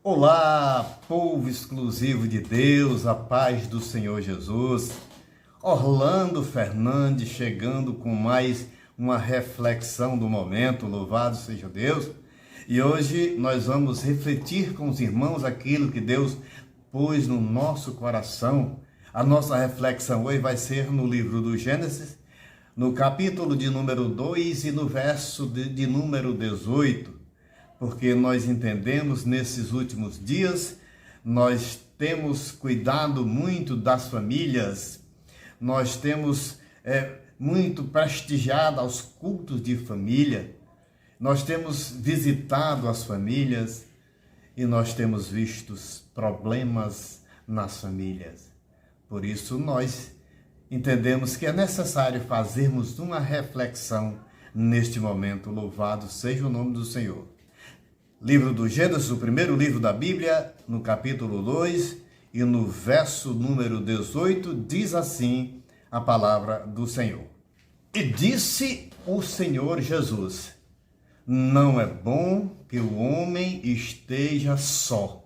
Olá, povo exclusivo de Deus, a paz do Senhor Jesus. Orlando Fernandes chegando com mais uma reflexão do momento, louvado seja Deus. E hoje nós vamos refletir com os irmãos aquilo que Deus pôs no nosso coração. A nossa reflexão hoje vai ser no livro do Gênesis, no capítulo de número 2 e no verso de número 18. Porque nós entendemos nesses últimos dias, nós temos cuidado muito das famílias, nós temos muito prestigiado aos cultos de família, nós temos visitado as famílias e nós temos visto problemas nas famílias. Por isso nós entendemos que é necessário fazermos uma reflexão neste momento. Louvado seja o nome do Senhor. Livro do Gênesis, o primeiro livro da Bíblia, no capítulo 2 e no verso número 18, diz assim a palavra do Senhor. E disse o Senhor Jesus: não é bom que o homem esteja só.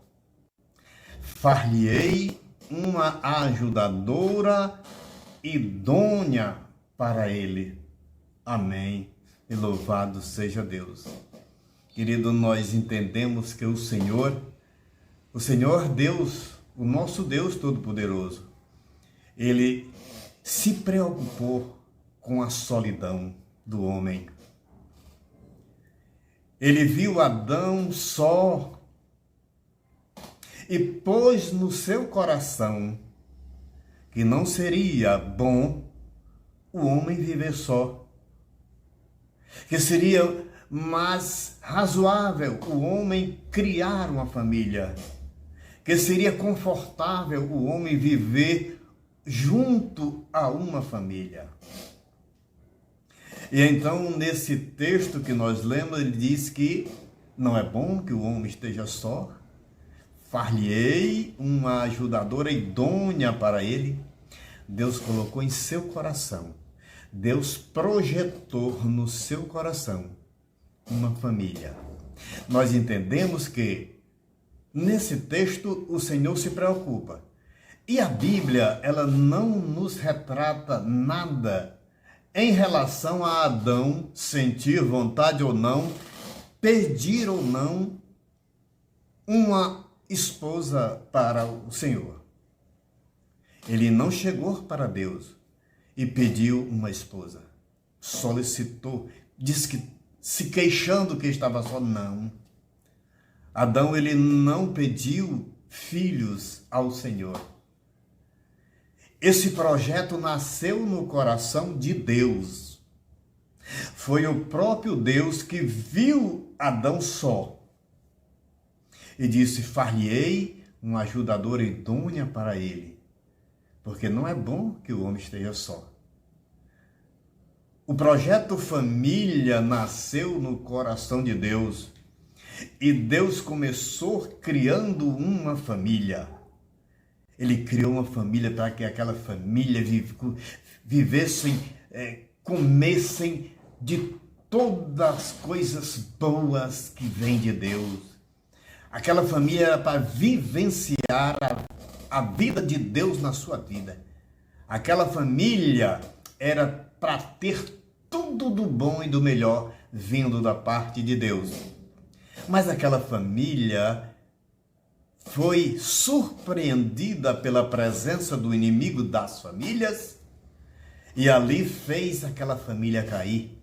Far-lhe-ei uma ajudadora idônea para ele. Amém. E louvado seja Deus. Querido, nós entendemos que o Senhor Deus, o nosso Deus Todo-Poderoso, Ele se preocupou com a solidão do homem. Ele viu Adão só e pôs no seu coração que não seria bom o homem viver só, que seria mais razoável o homem criar uma família, que seria confortável o homem viver junto a uma família. E então, nesse texto que nós lemos, ele diz que não é bom que o homem esteja só, far-lhe-ei uma ajudadora idônea para ele. Deus colocou em seu coração, Deus projetou no seu coração uma família. Nós entendemos que nesse texto o Senhor se preocupa. E a Bíblia, ela não nos retrata nada em relação a Adão sentir vontade ou não, pedir ou não uma esposa para o Senhor. Ele não chegou para Deus e pediu uma esposa. Solicitou, disse que se queixando que estava só, não. Adão, ele não pediu filhos ao Senhor. Esse projeto nasceu no coração de Deus. Foi o próprio Deus que viu Adão só e disse: far-lhe-ei uma ajudadora idônea para ele, porque não é bom que o homem esteja só. O projeto família nasceu no coração de Deus e Deus começou criando uma família. Ele criou uma família para que aquela família vivessem, comessem de todas as coisas boas que vêm de Deus. Aquela família era para vivenciar a vida de Deus na sua vida. Aquela família era para ter tudo do bom e do melhor vindo da parte de Deus. Mas aquela família foi surpreendida pela presença do inimigo das famílias e ali fez aquela família cair.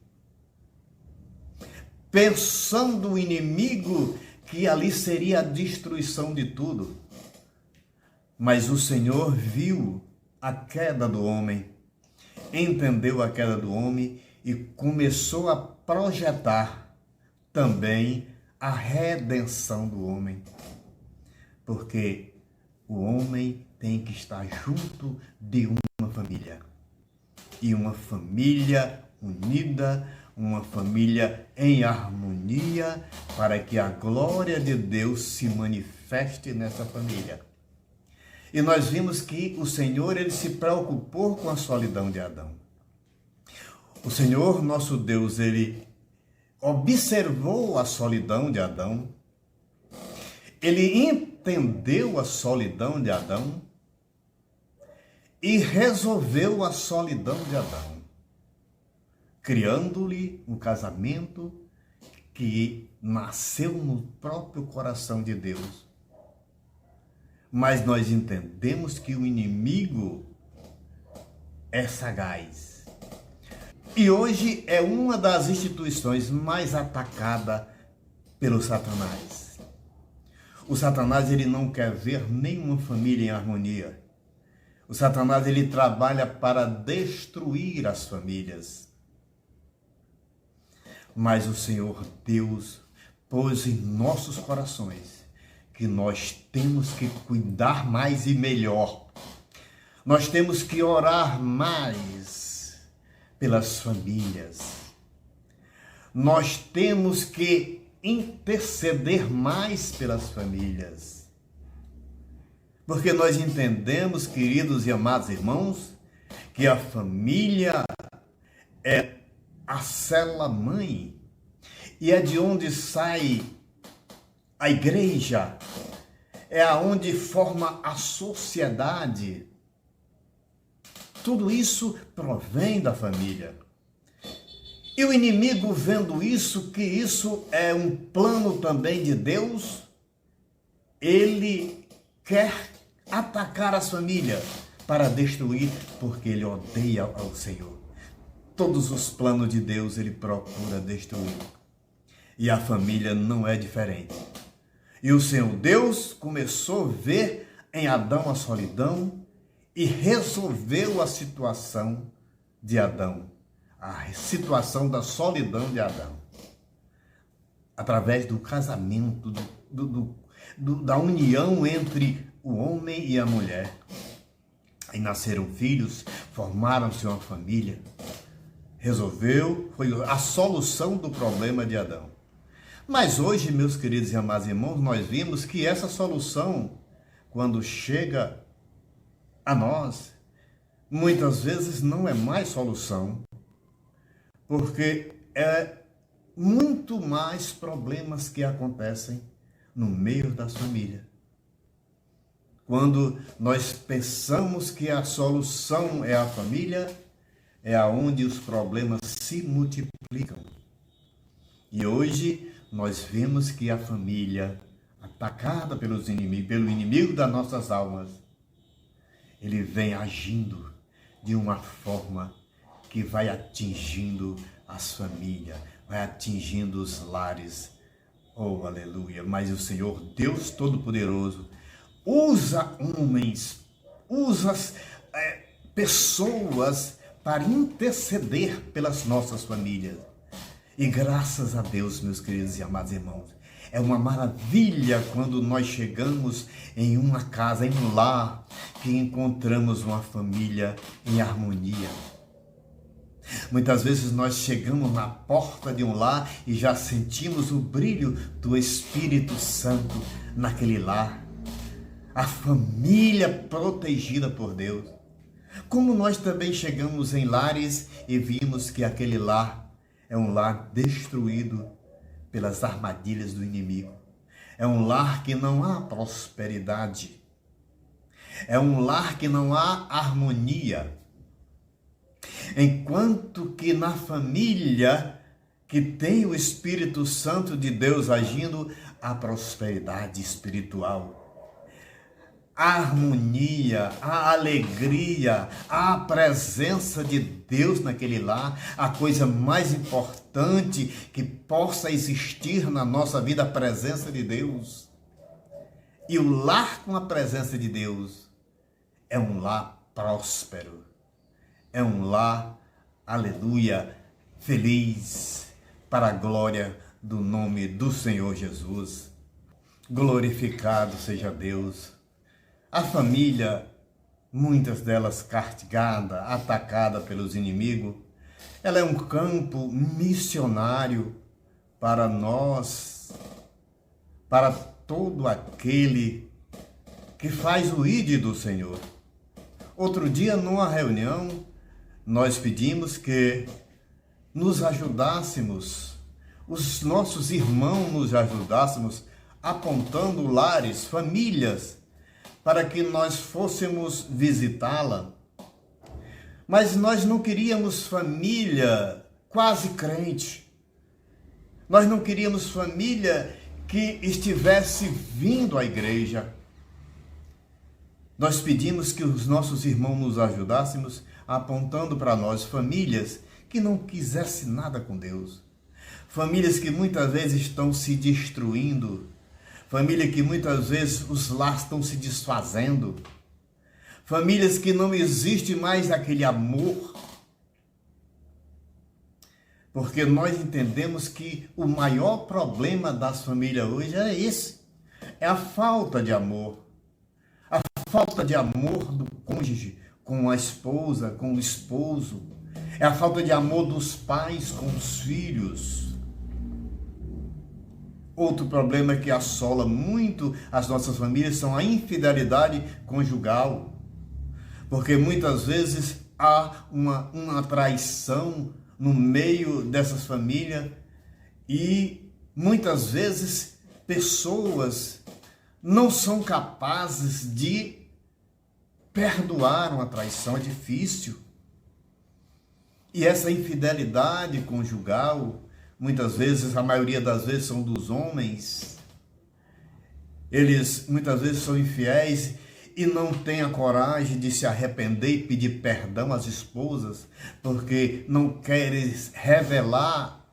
Pensando o inimigo que ali seria a destruição de tudo. Mas o Senhor viu a queda do homem, entendeu a queda do homem e começou a projetar também a redenção do homem. Porque o homem tem que estar junto de uma família. E uma família unida, uma família em harmonia, para que a glória de Deus se manifeste nessa família. E nós vimos que o Senhor, ele se preocupou com a solidão de Adão. O Senhor, nosso Deus, ele observou a solidão de Adão ele entendeu a solidão de Adão e resolveu a solidão de Adão, criando-lhe um casamento que nasceu no próprio coração de Deus. Mas nós entendemos que o inimigo é sagaz. E hoje é uma das instituições mais atacadas pelo Satanás. O Satanás, ele não quer ver nenhuma família em harmonia. O Satanás, ele trabalha para destruir as famílias. Mas o Senhor Deus pôs em nossos corações que nós temos que cuidar mais e melhor. Nós temos que orar mais pelas famílias. Nós temos que interceder mais pelas famílias. Porque nós entendemos, queridos e amados irmãos, que a família é a célula-mãe e é de onde sai a igreja, é aonde forma a sociedade. Tudo isso provém da família. E o inimigo, vendo isso, que isso é um plano também de Deus, ele quer atacar as famílias para destruir, porque ele odeia ao Senhor. Todos os planos de Deus ele procura destruir. E a família não é diferente. E o Senhor Deus começou a ver em Adão a solidão e resolveu a situação de Adão. A situação da solidão de Adão. Através do casamento, da união entre o homem e a mulher. Aí nasceram filhos, formaram-se uma família. Foi a solução do problema de Adão. Mas hoje, meus queridos e amados irmãos, nós vimos que essa solução, quando chega a nós, muitas vezes não é mais solução, porque é muito mais problemas que acontecem no meio das famílias. Quando nós pensamos que a solução é a família, é aonde os problemas se multiplicam. E hoje nós vemos que a família, atacada pelo inimigo das nossas almas, ele vem agindo de uma forma que vai atingindo as famílias, vai atingindo os lares. Oh, aleluia! Mas o Senhor, Deus Todo-Poderoso, usa homens, usa pessoas para interceder pelas nossas famílias. E graças a Deus, meus queridos e amados irmãos, é uma maravilha quando nós chegamos em uma casa, em um lar, que encontramos uma família em harmonia. Muitas vezes nós chegamos na porta de um lar e já sentimos o brilho do Espírito Santo naquele lar. A família protegida por Deus. Como nós também chegamos em lares e vimos que aquele lar é um lar destruído pelas armadilhas do inimigo. É um lar que não há prosperidade. É um lar que não há harmonia. Enquanto que na família que tem o Espírito Santo de Deus agindo, há prosperidade espiritual. A harmonia, a alegria, a presença de Deus naquele lar, a coisa mais importante que possa existir na nossa vida, a presença de Deus. E o lar com a presença de Deus é um lar próspero, é um lar, aleluia, feliz, para a glória do nome do Senhor Jesus. Glorificado seja Deus. A família, muitas delas castigada, atacada pelos inimigos, ela é um campo missionário para nós, para todo aquele que faz o ID do Senhor. Outro dia, numa reunião, nós pedimos que nos ajudássemos, os nossos irmãos nos ajudássemos apontando lares, famílias, para que nós fôssemos visitá-la. Mas nós não queríamos família quase crente. Nós não queríamos família que estivesse vindo à igreja. Nós pedimos que os nossos irmãos nos ajudássemos, apontando para nós famílias que não quisessem nada com Deus. Famílias que muitas vezes estão se destruindo. Família que muitas vezes os lares estão se desfazendo. Famílias que não existe mais aquele amor. Porque nós entendemos que o maior problema das famílias hoje é esse. É a falta de amor. A falta de amor do cônjuge com a esposa, com o esposo. É a falta de amor dos pais com os filhos. Outro problema que assola muito as nossas famílias são a infidelidade conjugal. Porque muitas vezes há uma traição no meio dessas famílias e muitas vezes pessoas não são capazes de perdoar uma traição, é difícil. E essa infidelidade conjugal, muitas vezes, a maioria das vezes são dos homens, eles muitas vezes são infiéis e não têm a coragem de se arrepender e pedir perdão às esposas, porque não querem revelar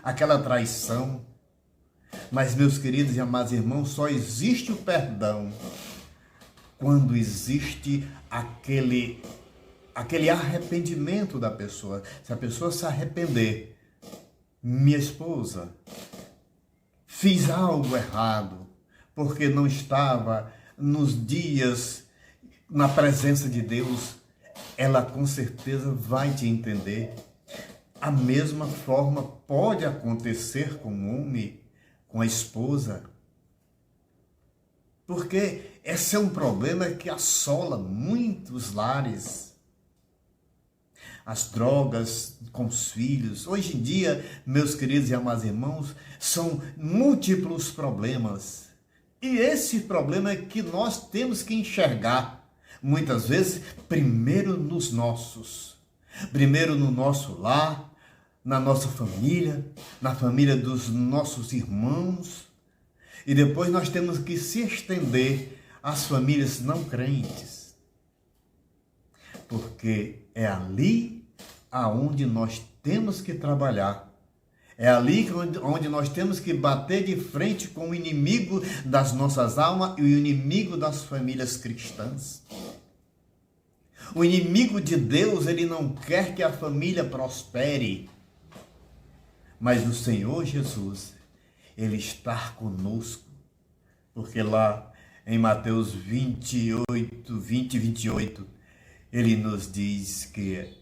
aquela traição. Mas, meus queridos e amados irmãos, só existe o perdão quando existe aquele arrependimento da pessoa. Se a pessoa se arrepender, minha esposa, fiz algo errado, porque não estava nos dias na presença de Deus, ela com certeza vai te entender. A mesma forma pode acontecer com o homem, com a esposa, porque esse é um problema que assola muitos lares. As drogas com os filhos. Hoje em dia, meus queridos e amados irmãos, são múltiplos problemas. E esse problema é que nós temos que enxergar, muitas vezes, primeiro nos nossos. Primeiro no nosso lar, na nossa família, na família dos nossos irmãos. E depois nós temos que se estender às famílias não crentes. Porque é ali aonde nós temos que trabalhar. É ali onde nós temos que bater de frente com o inimigo das nossas almas e o inimigo das famílias cristãs. O inimigo de Deus, ele não quer que a família prospere. Mas o Senhor Jesus, ele está conosco. Porque lá em Mateus 28, 20 e 28, ele nos diz que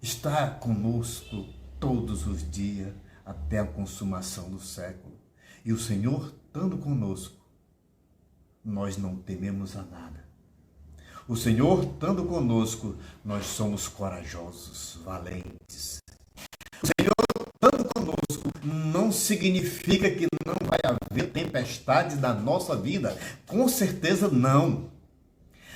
está conosco todos os dias até a consumação do século. E o Senhor estando conosco, nós não tememos a nada. O Senhor estando conosco, nós somos corajosos, valentes. O Senhor estando conosco não significa que não vai haver tempestades na nossa vida. Com certeza não.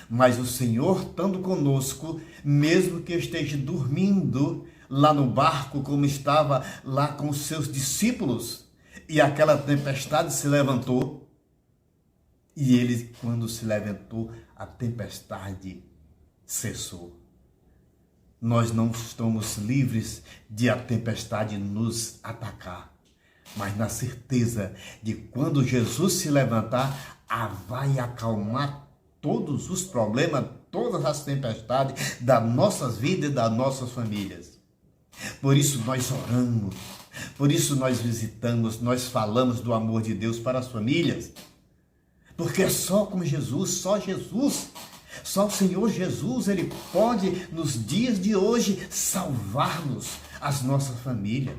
Mas o Senhor estando conosco, mesmo que esteja dormindo lá no barco, como estava lá com os seus discípulos, e aquela tempestade se levantou, e ele, quando se levantou, a tempestade cessou. Nós não estamos livres de a tempestade nos atacar, mas na certeza de quando Jesus se levantar, vai acalmar todos os problemas, todas as tempestades das nossas vidas e das nossas famílias. Por isso nós oramos, por isso nós visitamos, nós falamos do amor de Deus para as famílias. Porque é só com Jesus, só o Senhor Jesus, ele pode nos dias de hoje salvar-nos, as nossas famílias.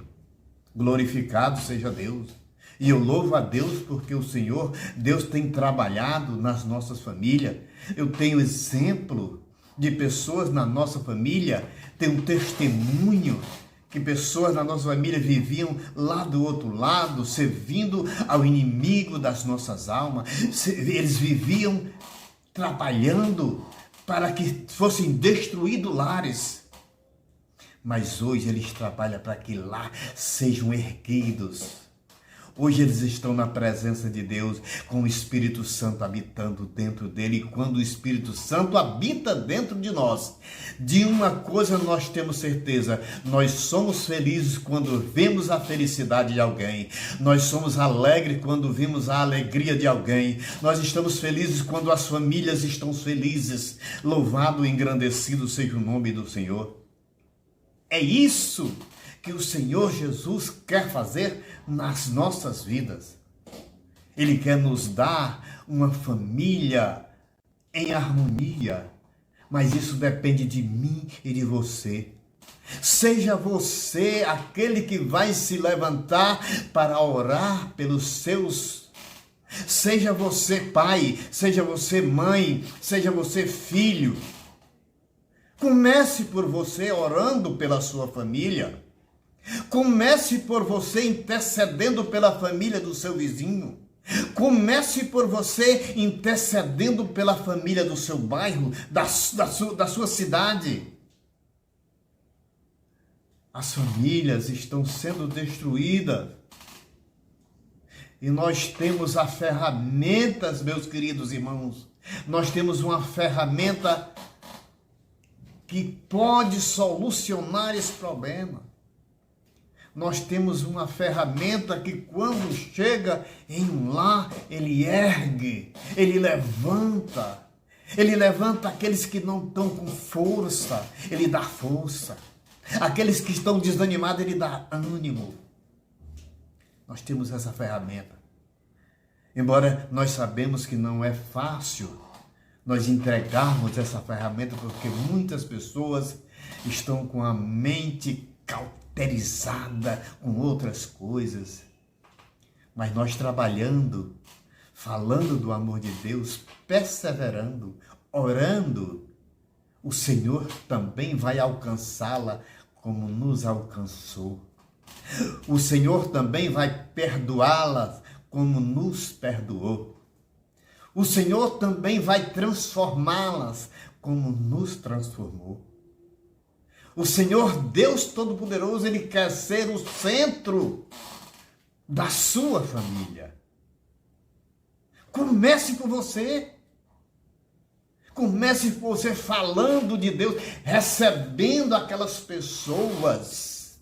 Glorificado seja Deus. E eu louvo a Deus porque o Senhor, Deus tem trabalhado nas nossas famílias. Eu tenho exemplo de pessoas na nossa família, tenho um testemunho que pessoas na nossa família viviam lá do outro lado, servindo ao inimigo das nossas almas. Eles viviam trabalhando para que fossem destruídos lares. Mas hoje eles trabalham para que lá sejam erguidos. Hoje eles estão na presença de Deus, com o Espírito Santo habitando dentro dele. E quando o Espírito Santo habita dentro de nós, de uma coisa nós temos certeza: nós somos felizes quando vemos a felicidade de alguém. Nós somos alegres quando vemos a alegria de alguém. Nós estamos felizes quando as famílias estão felizes. Louvado e engrandecido seja o nome do Senhor. É isso que o Senhor Jesus quer fazer nas nossas vidas. Ele quer nos dar uma família em harmonia, mas isso depende de mim e de você. Seja você aquele que vai se levantar para orar pelos seus. Seja você pai, seja você mãe, seja você filho. Comece por você orando pela sua família. Comece por você intercedendo pela família do seu vizinho. Comece por você intercedendo pela família do seu bairro, da sua cidade. As famílias estão sendo destruídas. E nós temos as ferramentas, meus queridos irmãos. Nós temos uma ferramenta que pode solucionar esse problema. Nós temos uma ferramenta que quando chega em um lar, ele ergue, ele levanta aqueles que não estão com força, ele dá força. Aqueles que estão desanimados, ele dá ânimo. Nós temos essa ferramenta. Embora nós sabemos que não é fácil nós entregarmos essa ferramenta, porque muitas pessoas estão com a mente cauterizada com outras coisas. Mas nós trabalhando, falando do amor de Deus, perseverando, orando, o Senhor também vai alcançá-la como nos alcançou. O Senhor também vai perdoá-la como nos perdoou. O Senhor também vai transformá-las como nos transformou. O Senhor Deus Todo-Poderoso, Ele quer ser o centro da sua família. Comece por você. Comece por você falando de Deus, recebendo aquelas pessoas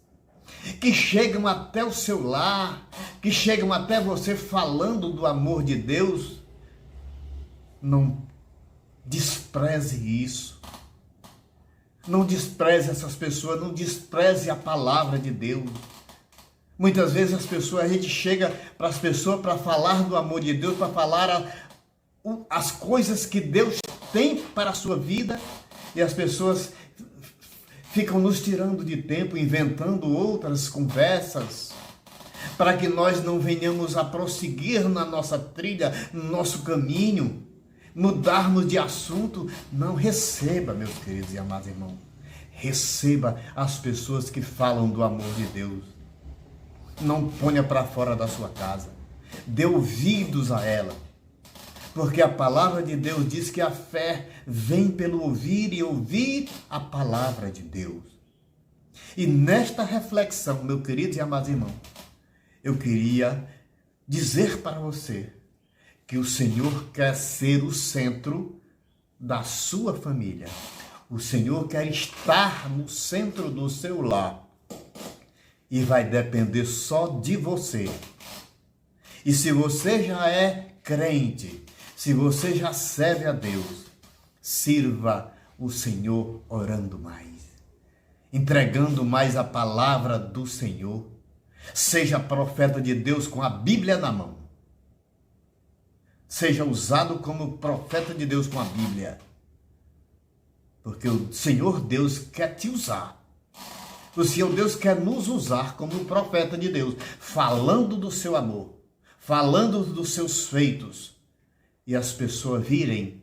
que chegam até o seu lar, que chegam até você falando do amor de Deus. Não despreze isso. Não despreze essas pessoas, não despreze a palavra de Deus. Muitas vezes a gente chega para as pessoas para falar do amor de Deus, para falar as coisas que Deus tem para a sua vida, e as pessoas ficam nos tirando de tempo, inventando outras conversas, para que nós não venhamos a prosseguir na nossa trilha, no nosso caminho, mudarmos de assunto. Não, receba, meus queridos e amados irmãos, receba as pessoas que falam do amor de Deus. Não ponha para fora da sua casa, dê ouvidos a ela, porque a palavra de Deus diz que a fé vem pelo ouvir e ouvir a palavra de Deus. E nesta reflexão, meu querido e amado irmão, eu queria dizer para você que o Senhor quer ser o centro da sua família. O Senhor quer estar no centro do seu lar. E vai depender só de você. E se você já é crente, se você já serve a Deus, sirva o Senhor orando mais, entregando mais a palavra do Senhor. Seja profeta de Deus com a Bíblia na mão. Seja usado como profeta de Deus com a Bíblia. Porque o Senhor Deus quer te usar. O Senhor Deus quer nos usar como profeta de Deus, falando do seu amor, falando dos seus feitos, e as pessoas virem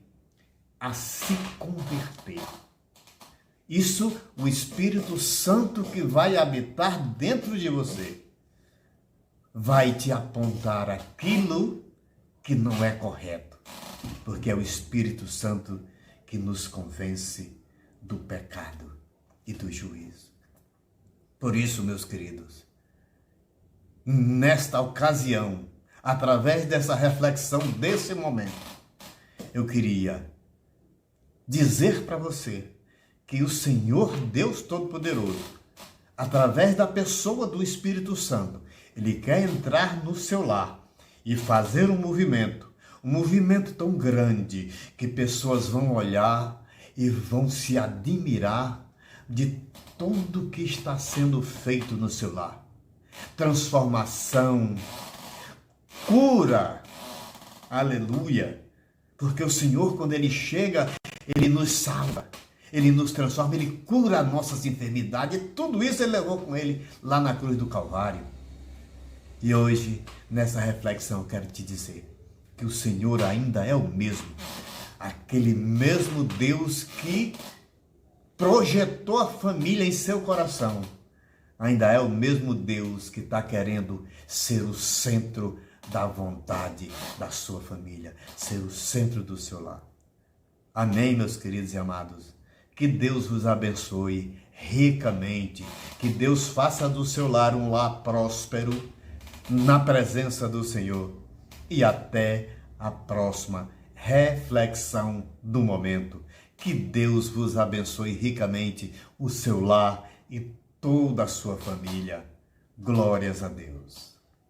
a se converter. Isso, o Espírito Santo que vai habitar dentro de você, vai te apontar aquilo que não é correto, porque é o Espírito Santo que nos convence do pecado e do juízo. Por isso, meus queridos, nesta ocasião, através dessa reflexão, desse momento, eu queria dizer para você que o Senhor Deus Todo-Poderoso, através da pessoa do Espírito Santo, Ele quer entrar no seu lar e fazer um movimento tão grande que pessoas vão olhar e vão se admirar de tudo que está sendo feito no seu lar. Transformação, cura, aleluia, porque o Senhor, quando Ele chega, Ele nos salva, Ele nos transforma, Ele cura nossas enfermidades, e tudo isso Ele levou com Ele lá na cruz do Calvário. E hoje, nessa reflexão, eu quero te dizer que o Senhor ainda é o mesmo, aquele mesmo Deus que projetou a família em seu coração, ainda é o mesmo Deus que está querendo ser o centro da vontade da sua família, ser o centro do seu lar. Amém, meus queridos e amados? Que Deus vos abençoe ricamente, que Deus faça do seu lar um lar próspero na presença do Senhor. E até a próxima reflexão do momento. Que Deus vos abençoe ricamente o seu lar e toda a sua família. Glórias a Deus.